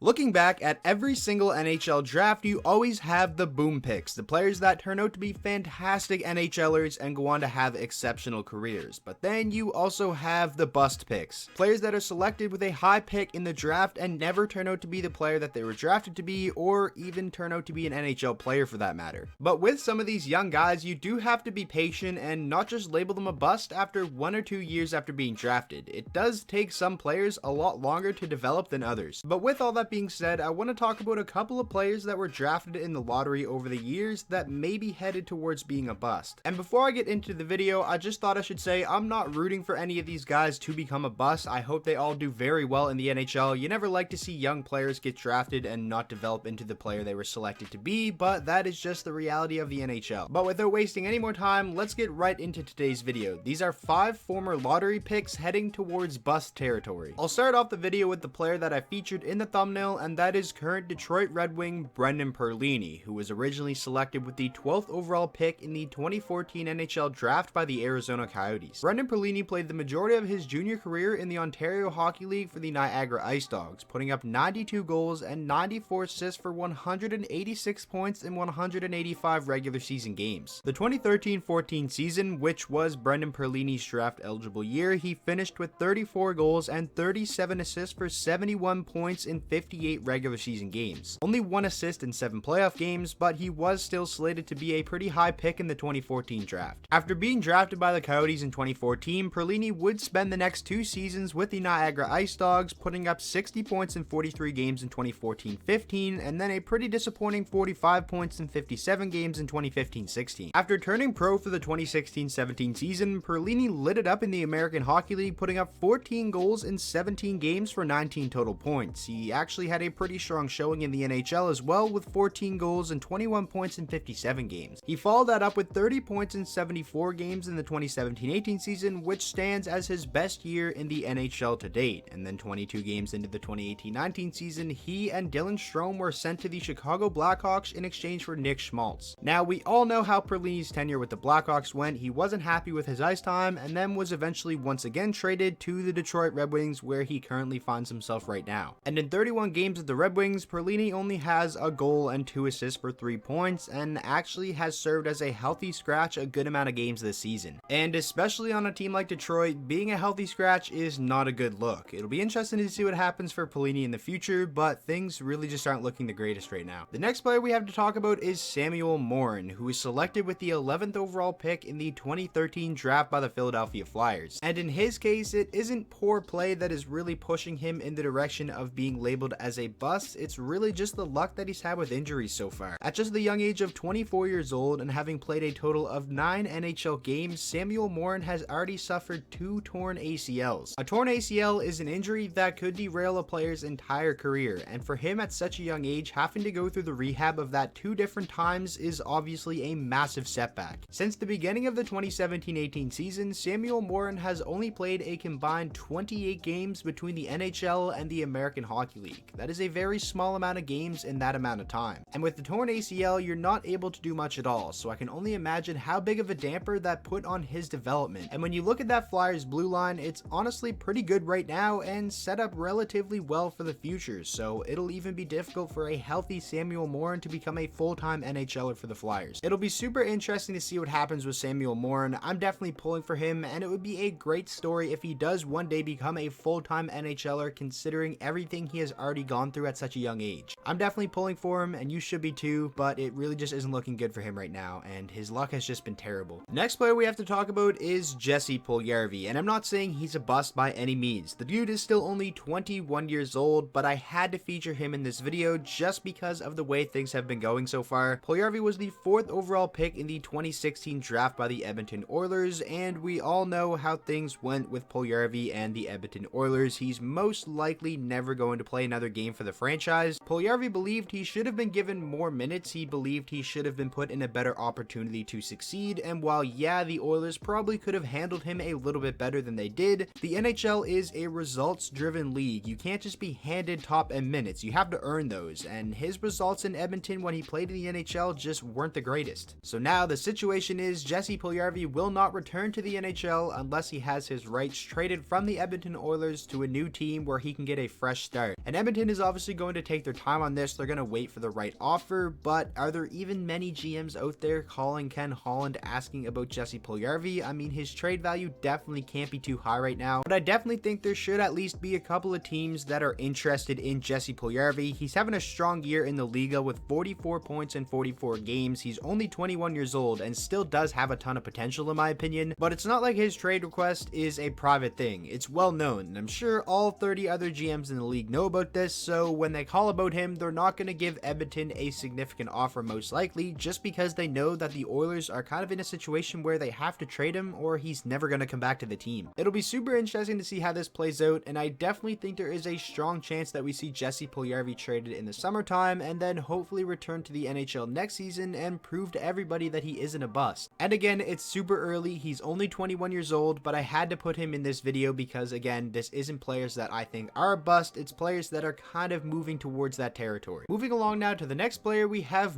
Looking back at every single NHL draft, you always have the boom picks, the players that turn out to be fantastic NHLers and go on to have exceptional careers. But then you also have the bust picks, players that are selected with a high pick in the draft and never turn out to be the player that they were drafted to be, or even turn out to be an NHL player for that matter. But with some of these young guys, you do have to be patient and not just label them a bust after 1 or 2 years after being drafted. It does take some players a lot longer to develop than others. But with all that being said, I want to talk about a couple of players that were drafted in the lottery over the years that may be headed towards being a bust. And before I get into the video, I just thought I should say I'm not rooting for any of these guys to become a bust. I hope they all do very well in the NHL. You never like to see young players get drafted and not develop into the player they were selected to be, but that is just the reality of the NHL. But without wasting any more time, let's get right into today's video. These are 5 former lottery picks heading towards bust territory. I'll start off the video with the player that I featured in the thumbnail, and that is current Detroit Red Wing Brendan Pelini, who was originally selected with the 12th overall pick in the 2014 NHL draft by the Arizona Coyotes. Brendan Pelini played the majority of his junior career in the Ontario Hockey League for the Niagara Ice Dogs, putting up 92 goals and 94 assists for 186 points in 185 regular season games. The 2013-14 season, which was Brendan Pelini's draft eligible year, he finished with 34 goals and 37 assists for 71 points in 58 regular season games. Only 1 assist in 7 playoff games, but he was still slated to be a pretty high pick in the 2014 draft. After being drafted by the Coyotes in 2014, Pelini would spend the next 2 seasons with the Niagara Ice Dogs, putting up 60 points in 43 games in 2014-15, and then a pretty disappointing 45 points in 57 games in 2015-16. After turning pro for the 2016-17 season, Pelini lit it up in the American Hockey League, putting up 14 goals in 17 games for 19 total points. He actually had a pretty strong showing in the NHL as well, with 14 goals and 21 points in 57 games. He followed that up with 30 points in 74 games in the 2017-18 season, which stands as his best year in the NHL to date. And then 22 games into the 2018-19 season, he and Dylan Strome were sent to the Chicago Blackhawks in exchange for Nick Schmaltz. Now, we all know how Pelini's tenure with the Blackhawks went. He wasn't happy with his ice time and then was eventually once again traded to the Detroit Red Wings, where he currently finds himself right now. And in 31 games of the Red Wings, Pelini only has a goal and 2 assists for 3 points, and actually has served as a healthy scratch a good amount of games this season. And especially on a team like Detroit, being a healthy scratch is not a good look. It'll be interesting to see what happens for Pelini in the future, but things really just aren't looking the greatest right now. The next player we have to talk about is Samuel Morin, who was selected with the 11th overall pick in the 2013 draft by the Philadelphia Flyers. And in his case, it isn't poor play that is really pushing him in the direction of being labeled as a bust. It's really just the luck that he's had with injuries so far. At just the young age of 24 years old and having played a total of 9 NHL games, Samuel Morin has already suffered 2 torn ACLs. A torn ACL is an injury that could derail a player's entire career, and for him at such a young age, having to go through the rehab of that 2 different times is obviously a massive setback. Since the beginning of the 2017-18 season, Samuel Morin has only played a combined 28 games between the NHL and the American Hockey League. That is a very small amount of games in that amount of time. And with the torn ACL, you're not able to do much at all, so I can only imagine how big of a damper that put on his development. And when you look at that Flyers blue line, it's honestly pretty good right now and set up relatively well for the future, so it'll even be difficult for a healthy Samuel Morin to become a full-time NHLer for the Flyers. It'll be super interesting to see what happens with Samuel Morin. I'm definitely pulling for him, and it would be a great story if he does one day become a full-time NHLer, considering everything he has already gone through at such a young age. I'm definitely pulling for him, and you should be too, but it really just isn't looking good for him right now, and his luck has just been terrible. The next player we have to talk about is Jesse Puljujärvi, and I'm not saying he's a bust by any means. The dude is still only 21 years old, but I had to feature him in this video just because of the way things have been going so far. Puljujärvi was the 4th overall pick in the 2016 draft by the Edmonton Oilers, and we all know how things went with Puljujärvi and the Edmonton Oilers. He's most likely never going to play another game for the franchise. Puljujärvi believed he should have been given more minutes. He believed he should have been put in a better opportunity to succeed, and while yeah, the Oilers probably could have handled him a little bit better than they did, the NHL is a results-driven league. You can't just be handed top end minutes. You have to earn those, and his results in Edmonton when he played in the NHL just weren't the greatest. So now the situation is Jesse Puljujärvi will not return to the NHL unless he has his rights traded from the Edmonton Oilers to a new team where he can get a fresh start. And Edmonton is obviously going to take their time on this. They're going to wait for the right offer, but are there even many GMs out there calling Ken Holland asking about Jesse Puljujärvi? I mean, his trade value definitely can't be too high right now, but I definitely think there should at least be a couple of teams that are interested in Jesse Puljujärvi. He's having a strong year in the Liga with 44 points in 44 games. He's only 21 years old and still does have a ton of potential in my opinion, but it's not like his trade request is a private thing. It's well known, and I'm sure all 30 other GMs in the league know about this, so when they call about him, they're not going to give Edmonton a significant offer most likely, just because they know that the Oilers are kind of in a situation where they have to trade him or he's never going to come back to the team. It'll be super interesting to see how this plays out, and I definitely think there is a strong chance that we see Jesse Puljujärvi traded in the summertime and then hopefully return to the NHL next season and prove to everybody that he isn't a bust. And again, it's super early, he's only 21 years old, but I had to put him in this video because again, this isn't players that I think are a bust, it's players that are kind of moving towards that territory. Moving along now to the next player, we have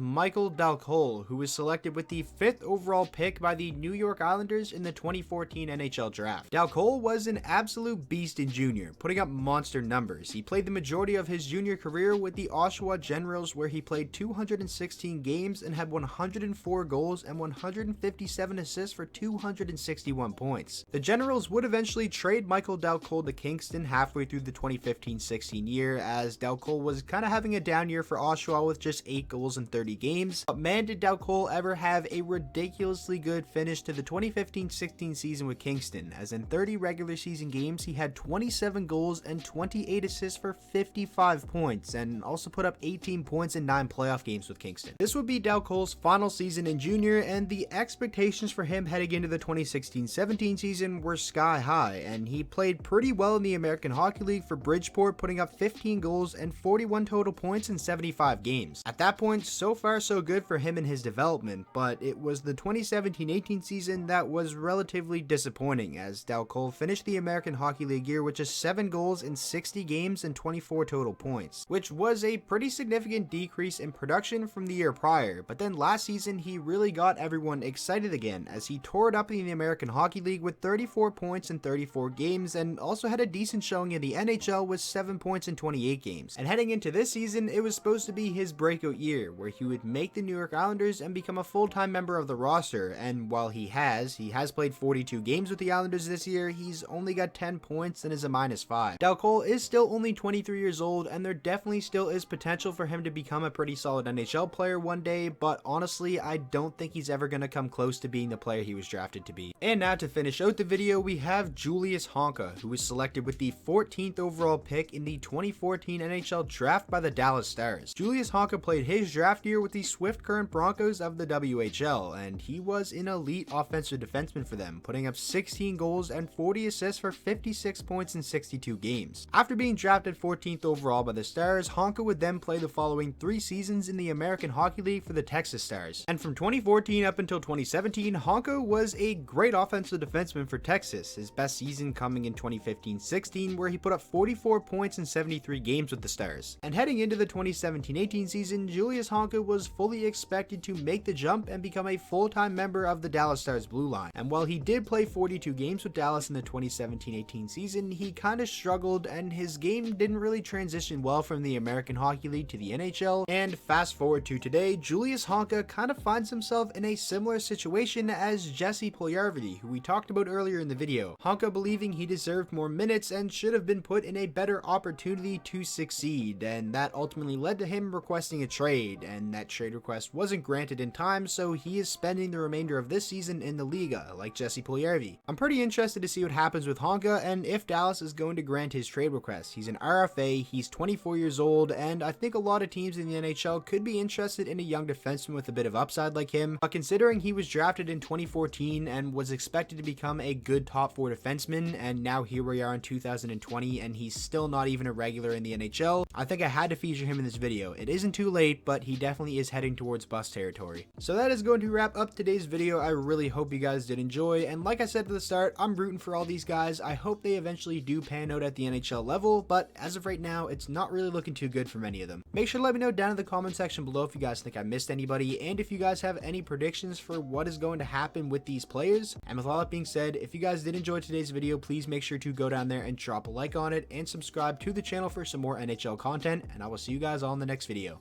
Dal Colle, who was selected with the 5th overall pick by the New York Islanders in the 2014 NHL draft. Dal Colle was an absolute beast in junior, putting up monster numbers. He played the majority of his junior career with the Oshawa Generals, where he played 216 games and had 104 goals and 157 assists for 261 points. The Generals would eventually trade Dal Colle to Kingston halfway through the 2015-16 year, as Dal Colle was kind of having a down year for Oshawa with just 8 goals in 30 games. But man, did Dal Colle ever have a ridiculously good finish to the 2015-16 season with Kingston, as in 30 regular season games he had 27 goals and 28 assists for 55 points, and also put up 18 points in 9 playoff games with Kingston. This would be Dal Colle's final season in junior, and the expectations for him heading into the 2016-17 season were sky high, and he played pretty well in the American Hockey League for Bridgeport, putting up 15 goals and 41 total points in 75 games. At that point, so far so good for him in his development, but it was the 2017-18 season that was relatively disappointing, as Dal Colle finished the American Hockey League year with just 7 goals in 60 games and 24 total points, which was a pretty significant decrease in production from the year prior. But then last season he really got everyone excited again, as he tore it up in the American Hockey League with 34 points in 34 games, and also had a decent showing in the NHL with 7 points in 28 games. And heading into this season, it was supposed to be his breakout year, where he would make the New York Islanders and become a full-time member of the roster. And while he has played 42 games with the Islanders this year, he's only got 10 points and is a -5. Dal Colle is still only 23 years old, and there definitely still is potential for him to become a pretty solid NHL player one day, but honestly, I don't think he's ever going to come close to being the player he was drafted to be. And now to finish out the video, we have Julius Honka, who was selected with the 14th overall pick in the 2014 NHL draft by the Dallas Stars. Julius Honka played his draft year with the Swift Current Broncos of the WHL, and he was an elite offensive defenseman for them, putting up 16 goals and 40 assists for 56 points in 62 games. After being drafted 14th overall by the Stars, Honka would then play the following 3 seasons in the American Hockey League for the Texas Stars. And from 2014 up until 2017, Honka was a great offensive defenseman for Texas, his best season coming in 2015-16, where he put up 44 points in 73 games with the Stars. And heading into the 2017-18 season, Julius Honka was fully expected to make the jump and become a full-time member of the Dallas Stars blue line. And while he did play 42 games with Dallas in the 2017-18 season, he kind of struggled and his game didn't really transition well from the American Hockey League to the NHL. And fast forward to today, Julius Honka kind of finds himself in a similar situation as Jesse Puljujärvi, who we talked about earlier in the video. Honka believing he deserved more minutes and should have been put in a better opportunity to succeed, and that ultimately led to him requesting a trade, and that trade request wasn't granted in time, so he is spending the remainder of this season in the Liga, like Jesse Puljujärvi. I'm pretty interested to see what happens with Honka and if Dallas is going to grant his trade request. He's an RFA, he's 24 years old, and I think a lot of teams in the NHL could be interested in a young defenseman with a bit of upside like him, but considering he was drafted in 2014 and was expected to become a good top 4 defenseman, and now here we are in 2020 and he's still not even a regular in the NHL, I think I had to feature him in this video. It isn't too late, but he definitely is heading towards bust territory. So that is going to wrap up today's video. I really hope you guys did enjoy, and like I said at the start, I'm rooting for all these guys. I hope they eventually do pan out at the NHL level, but as of right now, it's not really looking too good for many of them. Make sure to let me know down in the comment section below if you guys think I missed anybody, and if you guys have any predictions for what is going to happen with these players. And with all that being said, if you guys did enjoy today's video, please make sure to go down there and drop a like on it and subscribe to the channel for for some more NHL content, and I will see you guys on the next video.